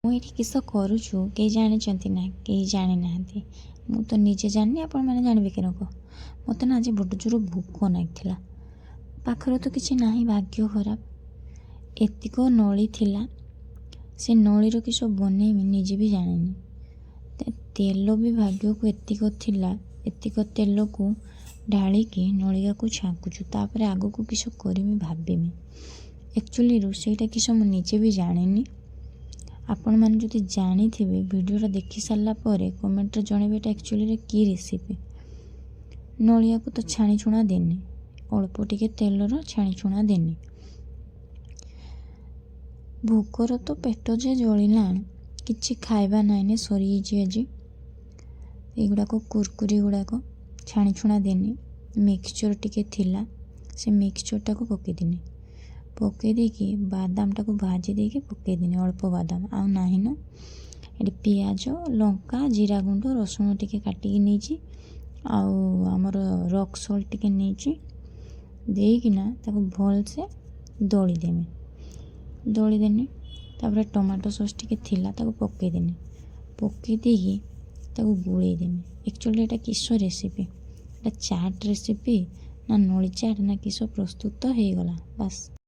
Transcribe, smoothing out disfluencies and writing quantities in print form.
ମୁଁ ଏଠି କିସ କରୁଛୁ କେହି ଜାଣିଛନ୍ତି ନା କେହି ଜାଣି ନାହାନ୍ତି। ମୁଁ ତ ନିଜେ ଜାଣିନି, ଆପଣମାନେ ଜାଣିବେ କି ନ? ମୋତେ ନା ଆଜି ବଡ଼ ଜୋର ଭୋକ ନାଗିଥିଲା। ପାଖରେ ତ କିଛି ନାହିଁ, ଭାଗ୍ୟ ଖରାପ। ଏତିକ ନଳି ଥିଲା, ସେ ନଳିର କିସ ବନେଇବି ନିଜେ ବି ଜାଣିନି। ତେଲ ବି ଭାଗ୍ୟକୁ ଏତିକ ଥିଲା, ଏତିକ ତେଲକୁ ଢାଳିକି ନଳିକାକୁ ଛାଙ୍କୁଛୁ। ତାପରେ ଆଗକୁ କିସ କରିମି ଭାବିମି। ଆକ୍ଚୁଆଲି ରୋଷେଇଟା କିସ ମୁଁ ନିଜେ ବି ଜାଣିନି। ଆପଣମାନେ ଯଦି ଜାଣିଥିବେ ଭିଡ଼ିଓଟା ଦେଖି ସାରିଲା ପରେ କମେଣ୍ଟରେ ଜଣେଇବେ ଏଟା ଆକ୍ଚୁଆଲିରେ କି ରେସିପି। ନଳିଆକୁ ତ ଛାଣି ଛୁଣା ଦେନି, ଅଳ୍ପ ଟିକେ ତେଲର ଛାଣି ଛୁଣା ଦେନି। ଭୋକର ତ ପେଟ ଯେ ଜଳିଲାଣି, କିଛି ଖାଇବା ନାଇଁନେ ସରିଯାଇଛି ଆଜି। ଏଗୁଡ଼ାକ କୁରକୁରି ଗୁଡ଼ାକ ଛାଣି ଛୁଣା ଦେନି। ମିକ୍ସଚର ଟିକେ ଥିଲା, ସେ ମିକ୍ସଚରଟାକୁ ପକେଇଦେନି। ପକେଇ ଦେଇକି ବାଦାମଟାକୁ ଭାଜି ଦେଇକି ପକେଇଦେନି, ଅଳ୍ପ ବାଦାମ ଆଉ ନାହିଁ ନା। ଏଠି ପିଆଜ, ଲଙ୍କା, ଜିରା ଗୁଣ୍ଡ, ରସୁଣ ଟିକେ କାଟିକି ନେଇଛି, ଆଉ ଆମର ରକ୍ ସଲ୍ଟ ଟିକେ ନେଇଛି। ଦେଇକିନା ତାକୁ ଭଲସେ ଦଳିଦେମି। ଦଳିଦେନି, ତାପରେ ଟମାଟୋ ସସ୍ ଟିକେ ଥିଲା ତାକୁ ପକେଇଦେନି। ପକେଇ ଦେଇକି ତାକୁ ଗୋଳେଇଦେମି। ଆକ୍ଚୁଆଲି ଏଟା କିସ ରେସିପି? ଏଟା ଚାଟ୍ ରେସିପି ନା ନଳି ଚାଟ୍ ନା କିସ? ପ୍ରସ୍ତୁତ ହେଇଗଲା ବାସ୍।